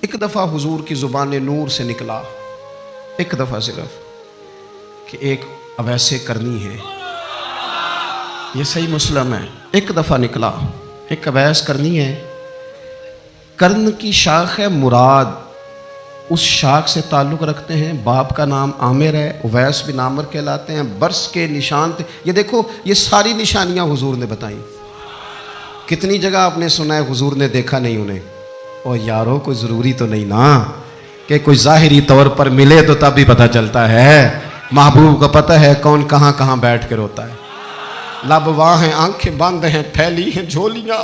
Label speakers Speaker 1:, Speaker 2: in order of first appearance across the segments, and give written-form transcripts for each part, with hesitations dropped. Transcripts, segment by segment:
Speaker 1: एक दफ़ा हुजूर की ज़ुबान नूर से निकला, एक दफ़ा सिर्फ, कि एक अवैसे करनी है। ये सही मुस्लिम है। एक दफ़ा निकला, एक अवैस करनी है। कर्ण की शाख है मुराद, उस शाख से ताल्लुक़ रखते हैं। बाप का नाम आमिर है, उवैस बिन आमिर कहलाते हैं। बरस के निशान थे। ये देखो, ये सारी निशानियाँ हुजूर ने बताई। कितनी जगह आपने सुना है हुजूर ने देखा नहीं उन्हें। और यारों, कोई ज़रूरी तो नहीं ना कि कोई ज़ाहिरी तौर पर मिले तो तब भी पता चलता है। महबूब को पता है कौन कहाँ कहाँ बैठ के रोता है। लब वाह हैं, आंखें बंद हैं, फैली हैं झोलियाँ।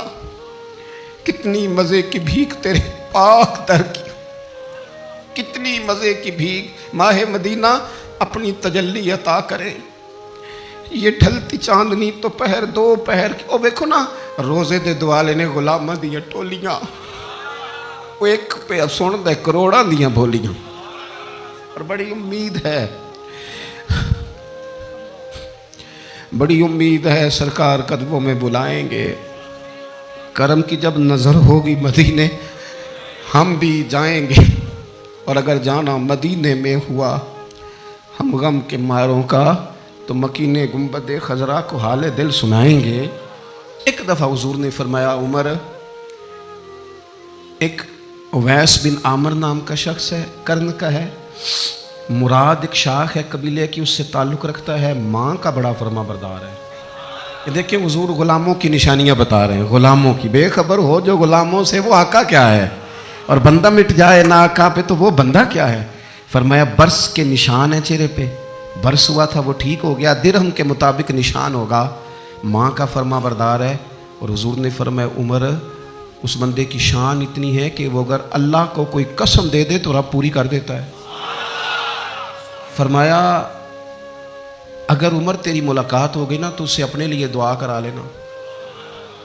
Speaker 1: कितनी मज़े की भीख तेरे पाक दर की, कितनी मज़े की भीख। माहे मदीना अपनी तजल्ली अता करे। ये ढलती चांदनी तो पहर दो पहर की। ओ देखो ना, रोज़े दे दुआले ने गुलामा दियाँ टोलियाँ। वो एक पे सुन दे करोड़ां दियाँ बोलियाँ। और बड़ी उम्मीद है, बड़ी उम्मीद है सरकार कदमों में बुलाएंगे। करम की जब नज़र होगी मदीने, हम भी जाएंगे। और अगर जाना मदीने में हुआ हम गम के मारों का, तो मकीने गुंबद खजरा को हाले दिल सुनाएंगे। एक दफ़ा हुजूर ने फरमाया, उमर, एक उवैस बिन आमिर नाम का शख्स है, कर्ण का है। मुराद एक शाख है कबीले की, उससे ताल्लुक़ रखता है। माँ का बड़ा फरमा बरदार है। ये देखिए, हुजूर गुलामों की निशानियाँ बता रहे हैं। गुलामों की बेखबर हो जो गुलामों से, वो आका क्या है। और बंदा मिट जाए ना आका पे, तो वो बंदा क्या है। फरमाया, बरस के निशान है चेहरे पे। बरस हुआ था, वो ठीक हो गया। दिरहम के मुताबिक निशान होगा। माँ का फरमा बरदार है। और हुजूर ने फरमाया, उमर, उस बंदे की शान इतनी है कि वो अगर अल्लाह को कोई कसम दे दे तो रब पूरी कर देता है। फरमाया, अगर उमर तेरी मुलाकात हो गई ना, तो उससे अपने लिए दुआ करा लेना।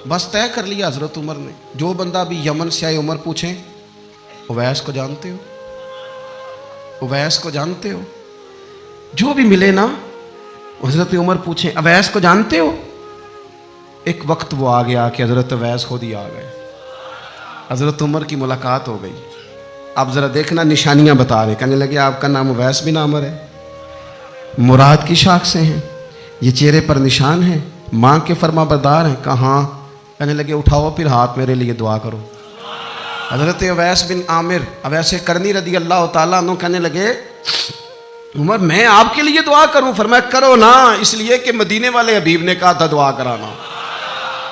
Speaker 1: बस तय कर लिया हज़रत उमर ने। जो बंदा भी यमन से आए, उमर पूछें, उवैस को जानते हो? उवैस को जानते हो? जो भी मिले ना, हज़रत उमर पूछें, उवैस को जानते हो? एक वक्त वो आ गया कि हज़रत उवैस खुद ही आ गए। हज़रत उमर की मुलाकात हो गई। आप ज़रा देखना, निशानियाँ बता रहे। कहने लगे, आपका नाम उवैस बिन आमिर है, मुराद की शाख से हैं, ये चेहरे पर निशान है, माँ के फरमा बरदार हैं। कहाँ? कहने लगे, उठाओ फिर हाथ, मेरे लिए दुआ करो। हज़रत उवैस बिन आमिर, अवैसे करनी रदी अल्लाह ताला अन्हु कहने लगे, उमर, मैं आपके लिए दुआ करूँ? फरमाया, करो ना, इसलिए कि मदीने वाले हबीब ने कहा था दुआ कराना।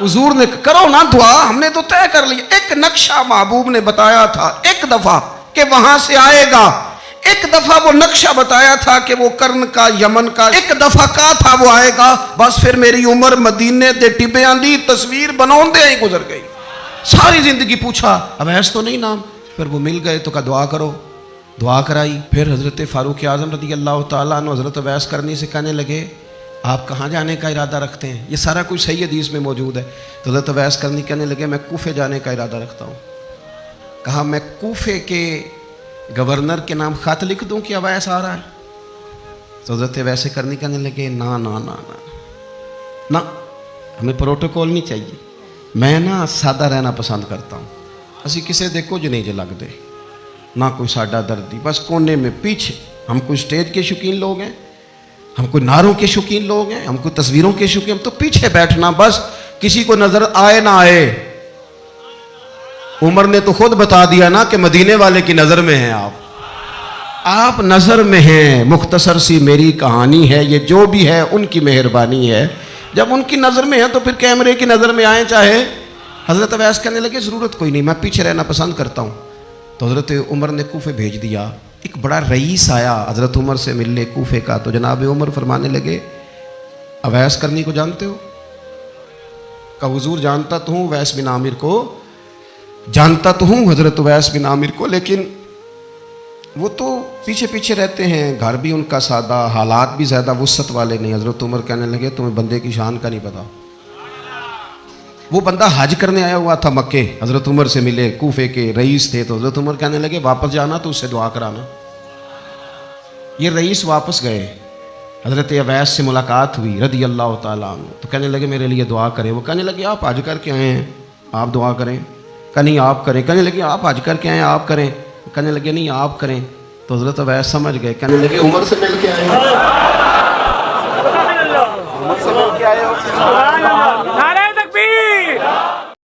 Speaker 1: हुजूर ने, करो ना दुआ, हमने तो तय कर लिया। एक नक्शा महबूब ने बताया था एक दफ़ा कि वहाँ से आएगा। एक दफ़ा वो नक्शा बताया था कि वो कर्ण का, यमन का, एक दफ़ा कहा था वो आएगा। बस फिर मेरी उम्र मदीने दे टिब्बियां दी तस्वीर बनाते ही गुजर गई। सारी जिंदगी पूछा, अवैस तो नहीं नाम। फिर वो मिल गए तो कहा दुआ करो। दुआ कराई। फिर हज़रत फ़ारूक आज़म रज़ी अल्लाह तआला अन्हु हज़रत उवैस करनी से कहने लगे, आप कहाँ जाने का इरादा रखते हैं? ये सारा कुछ सही हदीस में मौजूद है। तो हज़रत उवैस करनी कहने लगे, मैं कूफे जाने का इरादा रखता हूँ। कहा, मैं कूफे के गवर्नर के नाम खत लिख दूं कि अवैस आ रहा है? तो हज़रत वैसे करनी कहने लगे, ना ना ना ना ना, हमें प्रोटोकॉल नहीं चाहिए। मैं ना सादा रहना पसंद करता हूँ। असी किसी दे कुछ नहीं जे लगते, ना कोई साडा दर्दी, बस कोने में पीछे। हम कोई स्टेज के शौकीन लोग हैं, हम कोई नारों के शौकीन लोग हैं, हम कोई तस्वीरों के शौकीन, हम तो पीछे बैठना बस, किसी को नजर आए ना आए। उमर ने तो खुद बता दिया ना कि मदीने वाले की नज़र में हैं आप नज़र में हैं। मुख्तसर सी मेरी कहानी है, ये जो भी है उनकी मेहरबानी है। जब उनकी नज़र में है तो फिर कैमरे की नज़र में आए चाहे। हज़रत अवैस कहने लगे, ज़रूरत कोई नहीं, मैं पीछे रहना पसंद करता हूँ। तो हज़रत उमर ने कूफे भेज दिया। एक बड़ा रईस आया हज़रत उमर से मिलने कूफे का। तो जनाब उमर फरमाने लगे, अवैस करनी को जानते हो? कहा, हुजूर जानता तो हूँ, उवैस बिन आमिर को जानता तो हूँ, हज़रत उवैस बिन आमिर को, लेकिन वो तो पीछे पीछे रहते हैं, घर भी उनका सादा, हालात भी ज़्यादा वुसअत वाले नहीं। हज़रत उमर कहने लगे, तुम्हें बंदे की शान का नहीं पता। वो बंदा हज करने आया हुआ था मक्के, हज़रत उमर से मिले, कूफे के रईस थे। तो हज़रत उमर कहने लगे, वापस जाना तो उससे दुआ कराना। ये रईस वापस गए। हज़रत अवैस से मुलाकात हुई रदी अल्लाह ताला अन्हु। तो कहने लगे, मेरे लिए दुआ करें। वो कहने लगे, आप हज करके आए हैं, आप दुआ करें? कहा, नहीं आप करें। कहने लगे, आप हज करके आए हैं, आप करें? कहने लगे नहीं आप करें। तो हजरत अवैस समझ गए, कहने लगे उमर से मिल के आए हो, उमर से मिल के आए हो।